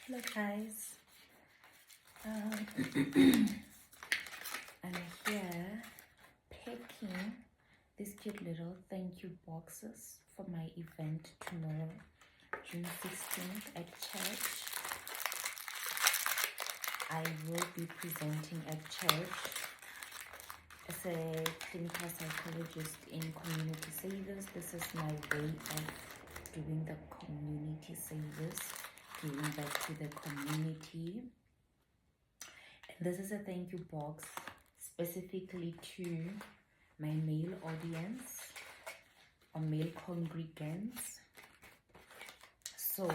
Hello guys, I'm here packing these cute little thank you boxes for my event tomorrow, June 16th at church. I will be presenting at church as a clinical psychologist in community service. This is my way of doing the community service, giving back to the community. And this is a thank you box specifically to my male audience or male congregants. So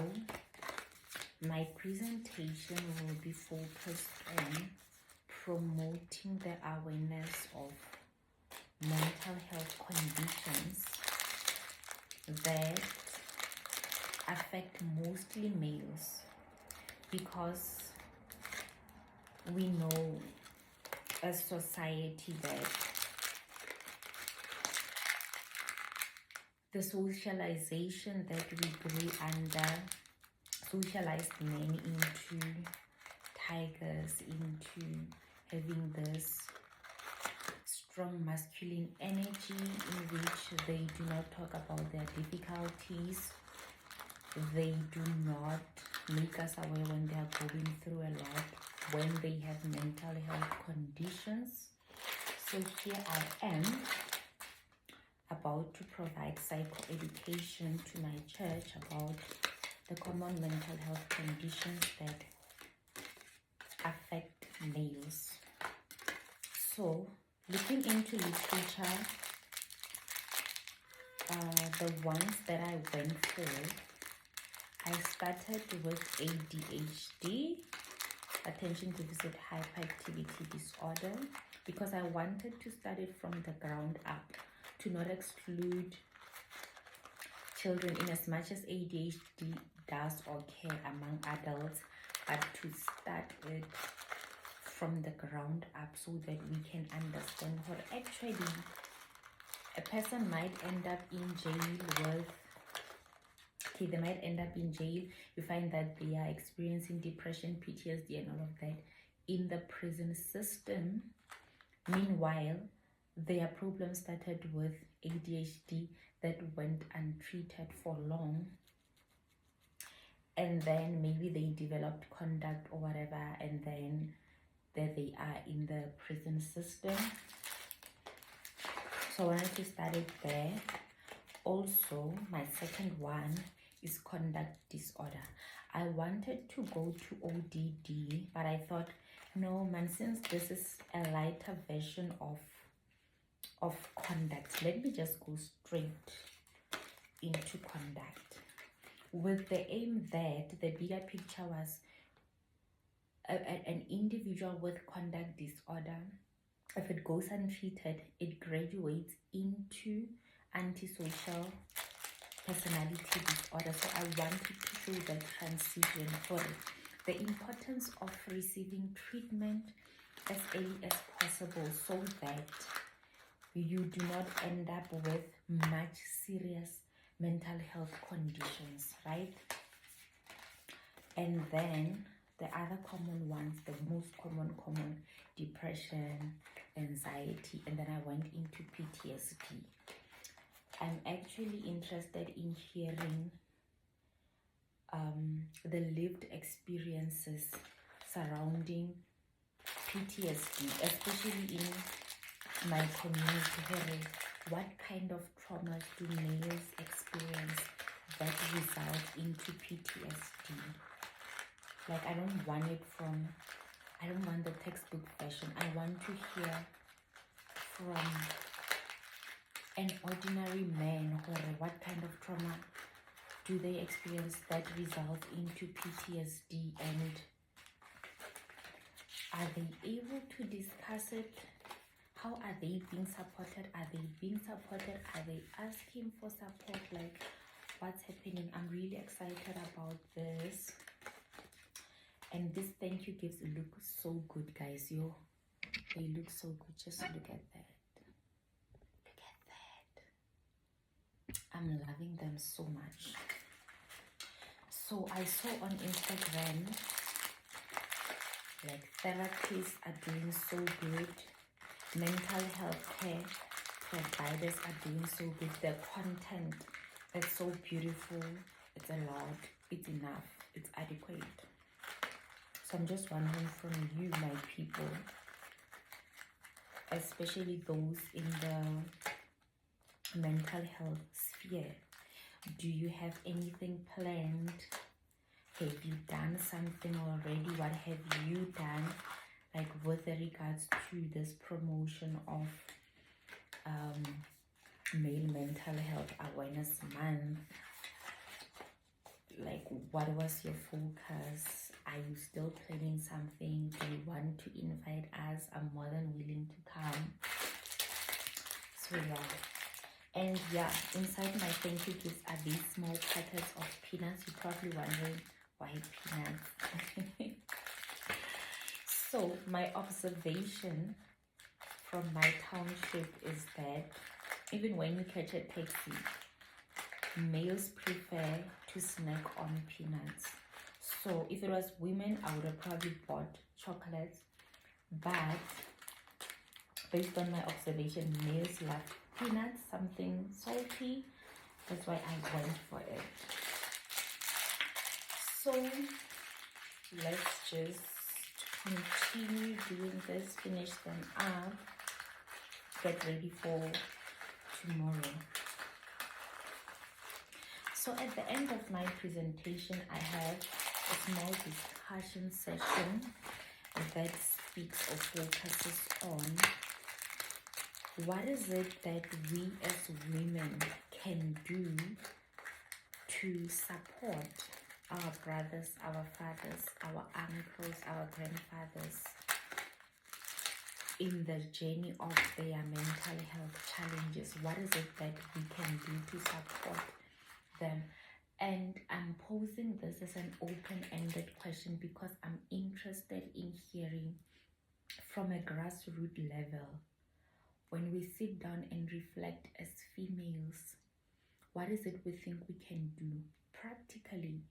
my presentation will be focused on promoting the awareness of mental health conditions that affect mostly males, because we know as society that the socialization that we grew under socialized men into tigers, into having this strong masculine energy in which they do not talk about their difficulties. They do not make us aware when they are going through a lot, when they have mental health conditions. So here I am about to provide psychoeducation to my church about the common mental health conditions that affect males. So looking into literature, the ones that I went for, I started with ADHD, attention deficit hyperactivity disorder, because I wanted to start it from the ground up, to not exclude children in as much as ADHD does occur among adults, but to start it from the ground up so that we can understand what actually a person might end up in jail with. Okay, they might end up in jail. You find that they are experiencing depression, PTSD and all of that in the prison system. Meanwhile, their problem started with ADHD that went untreated for long, and then maybe they developed conduct or whatever, and then there they are in the prison system. So I wanted to start it there. Also, my second one is conduct disorder. I wanted to go to ODD, but I thought, no man, since this is a lighter version of conduct, let me just go straight into conduct, with the aim that the bigger picture was an individual with conduct disorder, if it goes untreated, it graduates into antisocial personality disorder. So I wanted to show the transition for it, the importance of receiving treatment as early as possible, so that you do not end up with much serious mental health conditions, right? And then the other common ones, the most common, depression, anxiety, and then I went into PTSD. I'm actually interested in hearing the lived experiences surrounding PTSD, especially in my community. What kind of traumas do males experience that result into PTSD? Like, I don't want the textbook version. I want to hear from an ordinary man, or what kind of trauma do they experience that result into PTSD, and are they able to discuss it? How are they being supported? Are they being supported? Are they asking for support? Like, what's happening? I'm really excited about this. And this thank you gifts look so good, guys. They look so good. Just look at that. Look at that. I'm loving them so much. So I saw on Instagram, like therapists are doing so good, mental health care providers are doing so good. The content is so beautiful, it's a lot, it's enough, it's adequate. So I'm just wondering from you, my people, especially those in the mental health sphere, do you have anything planned? Have you done something already? What have you done, like with regards to this promotion of Male Mental Health Awareness Month? Like, what was your focus? Are you still planning something? Do you want to invite us? I'm more than willing to come. So yeah. And yeah, inside my thank you gifts are these small packets of peanuts. You're probably wondering why peanuts. So my observation from my township is that even when you catch a taxi, males prefer to snack on peanuts. So if it was women, I would have probably bought chocolates, but based on my observation, males love peanuts, something salty. That's why I went for it. So let's just continue doing this, finish them up, get ready for tomorrow. So at the end of my presentation, I have a small discussion session that speaks or focuses on what is it that we as women can do to support our brothers, our fathers, our uncles, our grandfathers in the journey of their mental health challenges. What is it that we can do to support them? And I'm posing this as an open-ended question because I'm interested in hearing from a grassroots level, when we sit down and reflect as females, what is it we think we can do practically,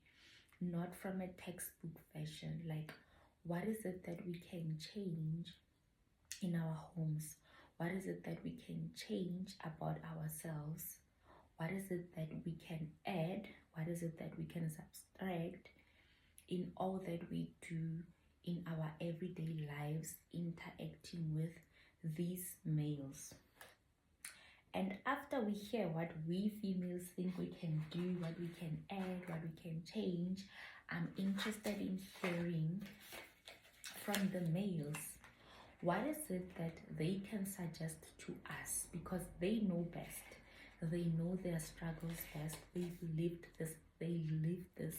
not from a textbook fashion? Like, what is it that we can change in our homes? What is it that we can change about ourselves? What is it that we can add? What is it that we can subtract in all that we do in our everyday lives, interacting with these males? And after we hear what we females think we can do, what we can add, what we can change, I'm interested in hearing from the males. What is it that they can suggest to us? Because they know best. They know their struggles best. They've lived this. They live this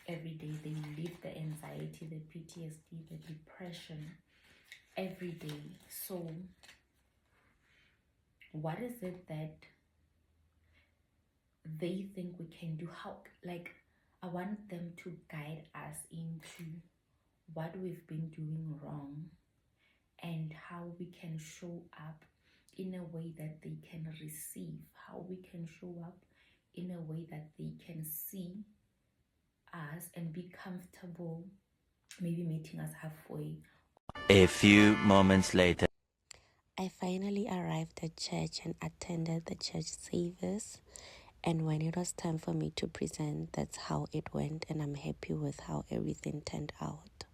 every day. They live the anxiety, the PTSD, the depression every day. So what is it that they think we can do? How, like, I want them to guide us into what we've been doing wrong and how we can show up in a way that they can receive, how we can show up in a way that they can see us and be comfortable, maybe meeting us halfway. A few moments later, I finally arrived at church and attended the church service. And when it was time for me to present, that's how it went. And I'm happy with how everything turned out.